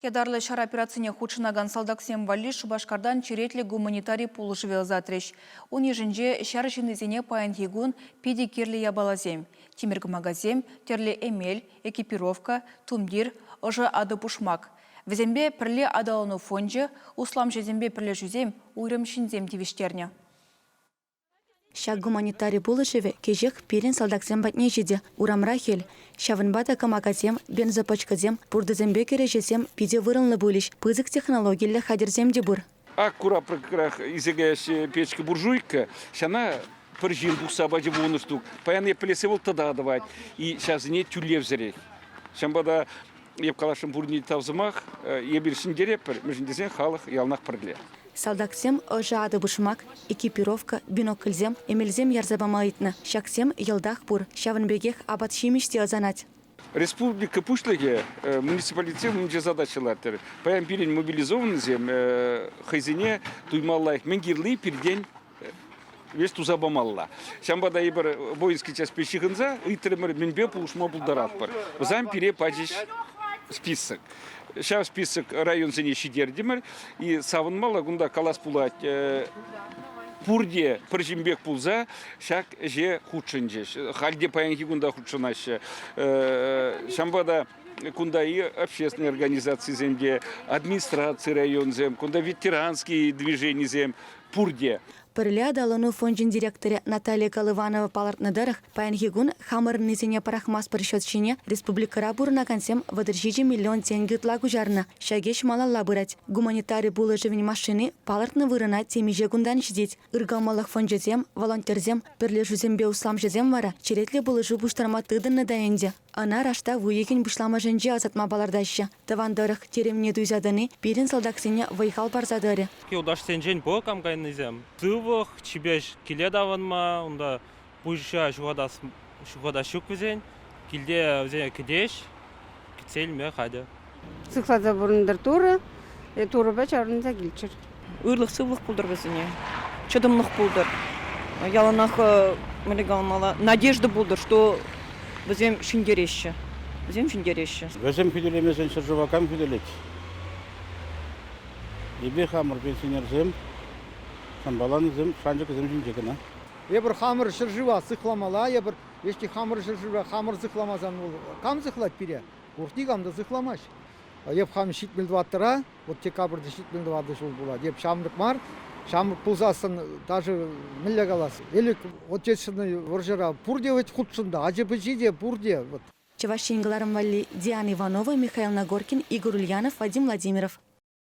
Ядарлы шар операцияне худшынаган салдаксем валли Шубашкардан черетлі гуманитарий пулы живел затрещ. Он ежінже шар жинызене паян егун пиди кирлі ябалазем. Тимирг магазем, терлі эмель, экипировка, тумдир, ұжы ады пушмак. Візембе пірлі адалыну фонжы, услам жезембе пірлі жүзем, уйрым шинзем девиштерне. Шак гуманитарий булышеве кежек пирен салдаксем батне жиде. Урамра хел. Шавынбата камагазем, бензопочказем, бурдызембе кережесем пиде вырынлы булиш. Пызык технологиялы хадерзем дебур. Аккура прокрах изегеш печка буржуйка, шана пыржин бухса баджи бонустук. Паян плесевал тада давать. И сейчас не тюлев зрей. Шамбада епкалашым бурни тавзымах, ебиршин дерепер, междезен халах ялнах парле. Салдаксем ожы ады бушмак, экипировка, бинокльзем, эмельзем ярзабамайтны. Шаксем елдах бур, шавынбегех абат шимиште озанать. Республика Пушлыге муниципалитет мунче задачалар. Паян пирен мобилизован зем, хайзине туймаллайх менгирлы пирдень весь тузабамалла. Шамбада ибр воинский час пешихынза, итремер менбе пулушма булдаратпар. Взам пире паджиш список. Сейчас список район зене шидердимер и савынмала гунда калас пулать пурде пржимбек пулза шак же худшинжеш. Хальде паянки гунда худшинаш. Шамбада кунда и общественные организации земде, администрации район зем, кунда ветеранские движения зем, пурде. Пырле адалыну фонжин директоре Наталья Колыванова палартныдырых паянхигун хамырнызене парахмас паршетшине республикара бурна консем выдержичи миллион тенге тлагу жарна. Шагеш малалла бырать. Гуманитарий булы живень машины палартны вырына темиже гундан ждеть. Иргамалах фонжезем, волонтерзем, перле жузембе услам жезем вара, черетле булы жубуштарма тыдынны даенде. Ана рашта вуекин бушлама женже азатма балардаща. Тавандырых теремне дуйзадыны пирин салдаксене вайхал барзадыры. Удаш сенжен по камгайнызем. Тывых чибеш киле даванма, онда буйша шугада шук везен, килде везен кидеш, кицель ме хадя. Сыхлада бурындыр туры, туры бачарынса килчер. Ырлық сывлық пулдыр везене, чадымлық пулдыр. Яланах мелегалмала надежда булдыр, что везем шиндереще. Везем шиндереще. Везем фиделемезен сержувакам фиделет. Ибе хамыр пенсионерзем. Самбаланызым, шанжыкызым жинжекена. Ебір хамыр шыржыва сықламала, ебір ешке хамыр шыржыва, хамыр зықламазан ол. Кам зықлать пире? Урти камды зықламаш. Еб хам шитмелді ваттыра, вот декабрьде шитмелді вады жол болады. Еб шамдық мар, шамдық пулзасын даже мілі қаласы. Елік отечественный варжыра пурде өт худшында, ажебі жиде пурде. Чавашингаларым валли Диана Иванова, Михаил Нагоркин, Игорь Ульянов, Вадим Владимиров.